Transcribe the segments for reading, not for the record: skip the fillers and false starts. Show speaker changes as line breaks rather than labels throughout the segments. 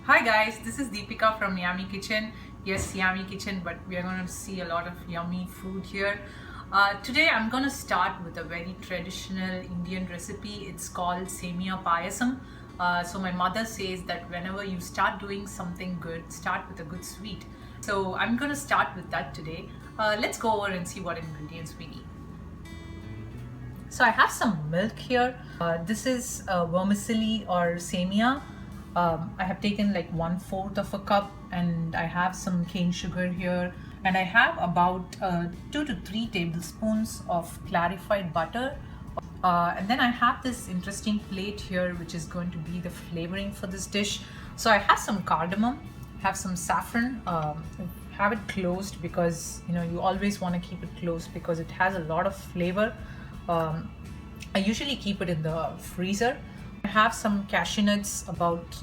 Hi guys, this is Deepika from Yummy Kitchen. Yes, Yummy Kitchen, but we are going to see a lot of yummy food here. Today I'm going to start with a very traditional Indian recipe. It's called Semiya Payasam. So my mother says that whenever you start doing something good, start with a good sweet. So I'm going to start with that today. Let's go over and see what ingredients we need. So I have some milk here. This is vermicelli or semiya. I have taken like 1/4 of a cup, and I have some cane sugar here, and I have about 2 to 3 tablespoons of clarified butter. And then I have this interesting plate here which is going to be the flavoring for this dish. So I have some cardamom, have some saffron. Have it closed because you always want to keep it closed because it has a lot of flavor. I usually keep it in the freezer. I have some cashew nuts, about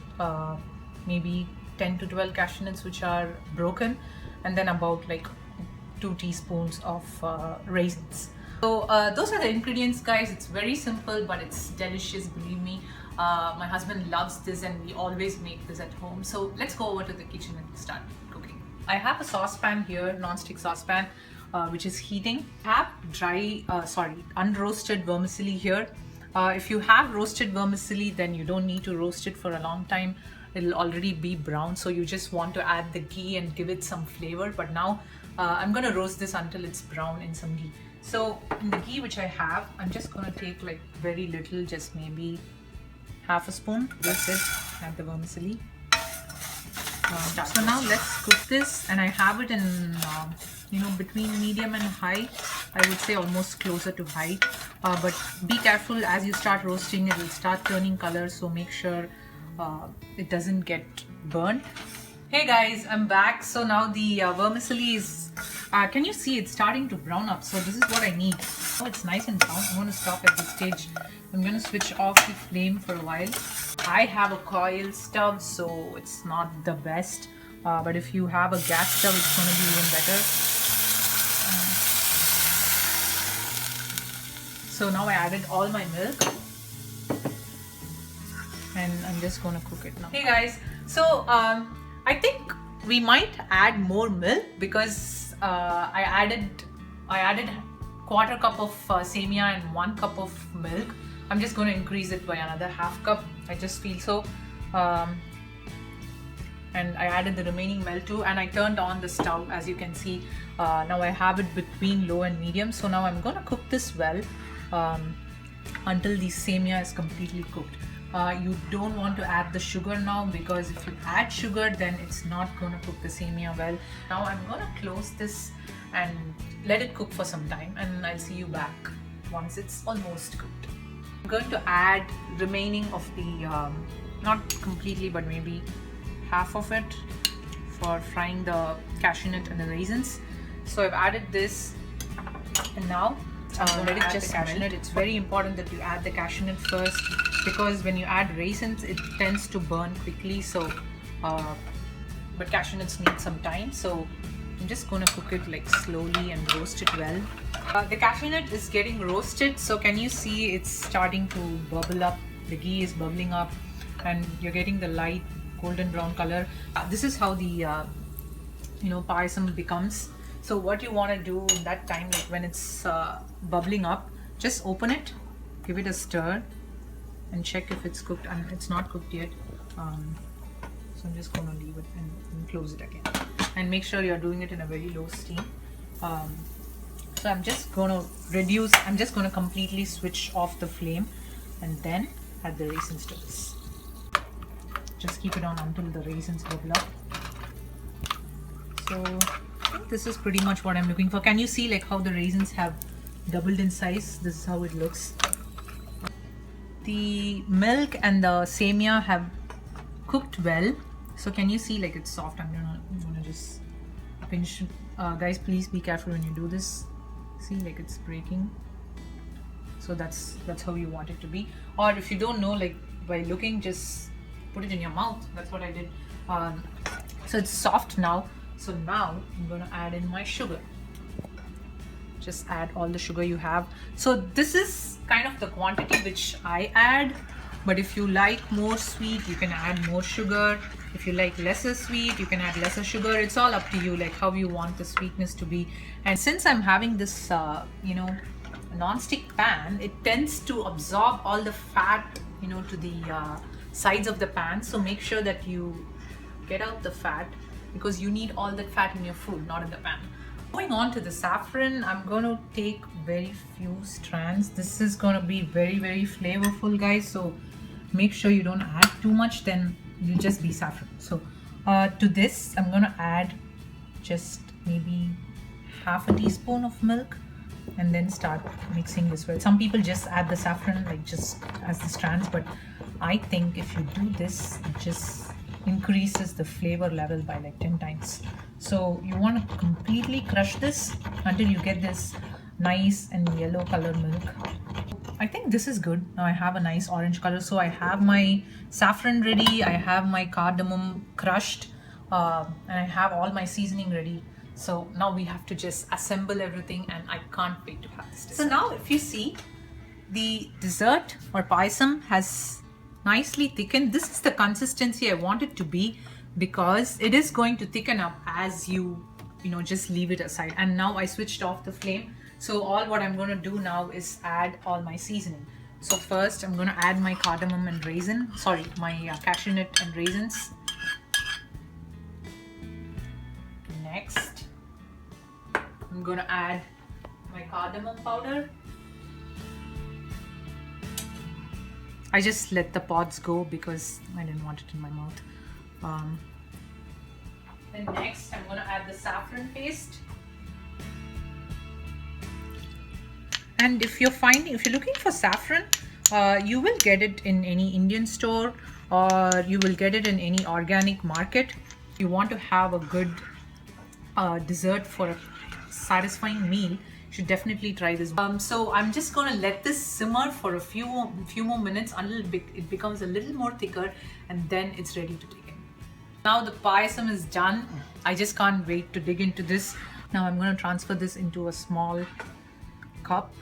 maybe 10 to 12 cashew nuts which are broken, and then about like 2 teaspoons of raisins. So those are the ingredients, guys. It's very simple, but it's delicious, believe me. My husband loves this and we always make this at home. So let's go over to the kitchen and start cooking. I have a saucepan here, non-stick saucepan, which is heating. I have unroasted vermicelli here. If you have roasted vermicelli, then you don't need to roast it for a long time. It'll already be brown, so you just want to add the ghee and give it some flavor. But now I'm going to roast this until it's brown in some ghee. So in the ghee which I have, I'm just going to take like very little, just maybe half a spoon. That's it. Add the vermicelli. So now let's cook this, and I have it in between medium and high. I would say almost closer to high, but be careful as you start roasting. It will start turning color, so make sure it doesn't get burnt. Hey guys, I'm back. So now the vermicelli is can you see it's starting to brown up? So this is what I need. Oh, it's nice and brown. I'm going to stop at this stage. I'm going to switch off the flame for a while. I have a coil stove, so it's not the best, but if you have a gas stove, it's going to be even better. So now I added all my milk, and I'm just going to cook it now. Hey guys, so I think we might add more milk because I added 1/4 cup of semiya and 1 cup of milk. I'm just going to increase it by another half cup. I just feel so. And I added the remaining milk too, and I turned on the stove, as you can see. Now I have it between low and medium. So now I'm going to cook this well until the semiya is completely cooked. You don't want to add the sugar now, because if you add sugar, then it's not going to cook the semiya well. Now I'm going to close this and let it cook for some time, and I'll see you back once it's almost cooked. I'm going to add remaining of the not completely, but maybe half of it for frying the cashew nut and the raisins. So I've added this, and now let it just melt. It's very important that you add the cashew nut first, because when you add raisins, it tends to burn quickly. So but cashew nuts need some time, so I'm just going to cook it like slowly and roast it well. The cashew nut is getting roasted, so can you see it's starting to bubble up? The ghee is bubbling up, and you're getting the light golden brown color. This is how the payasam becomes. So what you want to do in that time, like when it's bubbling up, just open it, give it a stir, and check if it's cooked. And it's not cooked yet, so I'm just going to leave it and close it again, and make sure you're doing it in a very low steam. So I'm just going to completely switch off the flame, and then add the raisins to this. Just keep it on until the raisins bubble up. So I think this is pretty much what I'm looking for. Can you see like how the raisins have doubled in size? This is how it looks. The milk and the semiya have cooked well. So can you see like it's soft? I'm gonna just pinch. Guys, please be careful when you do this. See, like it's breaking. So that's how you want it to be. Or if you don't know, like by looking, just put it in your mouth. That's what I did. So it's soft now. So now I'm going to add in my sugar. Just add all the sugar you have. So this is kind of the quantity which I add. But if you like more sweet, you can add more sugar. If you like lesser sweet, you can add lesser sugar. It's all up to you, like how you want the sweetness to be. And since I'm having this non-stick pan, it tends to absorb all the fat to the sides of the pan. So make sure that you get out the fat, because you need all that fat in your food, not in the pan. Going on to the saffron, I'm going to take very few strands. This is going to be very, very flavorful, guys. So make sure you don't add too much, then you'll just be saffron. So to this, I'm going to add just maybe half a teaspoon of milk, and then start mixing this well. Some people just add the saffron like just as the strands, but I think if you do this, it just increases the flavor level by like 10 times. So you want to completely crush this until you get this nice and yellow color milk. I think this is good. Now I have a nice orange color. So I have my saffron ready, I have my cardamom crushed, and I have all my seasoning ready. So now we have to just assemble everything, and I can't wait to have this dessert. So now if you see, the dessert or payasam has nicely thickened. This is the consistency I want it to be, because it is going to thicken up as you just leave it aside. And now I switched off the flame. So all what I'm going to do now is add all my seasoning. So first I'm going to add my cardamom and my cashew nut and raisins. Next, I'm going to add my cardamom powder. I just let the pods go because I didn't want it in my mouth. Then next, I'm going to add the saffron paste. And if you're looking for saffron, you will get it in any Indian store, or you will get it in any organic market. If you want to have a good dessert for a satisfying meal, you should definitely try this. So I'm just going to let this simmer for a few more minutes until it becomes a little more thicker, and then it's ready to take in. Now the payasam is done. I just can't wait to dig into this. Now I'm going to transfer this into a small cup.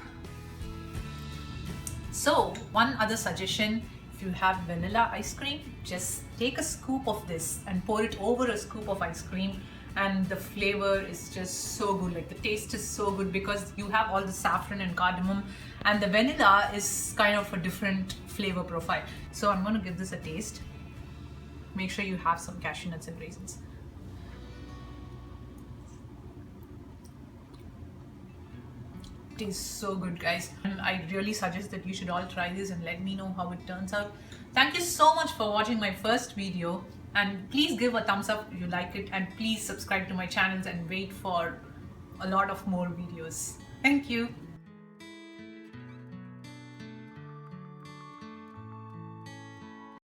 So one other suggestion, if you have vanilla ice cream, just take a scoop of this and pour it over a scoop of ice cream, and the flavor is just so good. Like the taste is so good because you have all the saffron and cardamom, and the vanilla is kind of a different flavor profile. So I'm going to give this a taste. Make sure you have some cashew nuts and raisins. It is so good, guys, and I really suggest that you should all try this and let me know how it turns out. Thank you so much for watching my first video, and please give a thumbs up if you like it, and please subscribe to my channels and wait for a lot of more videos. Thank you.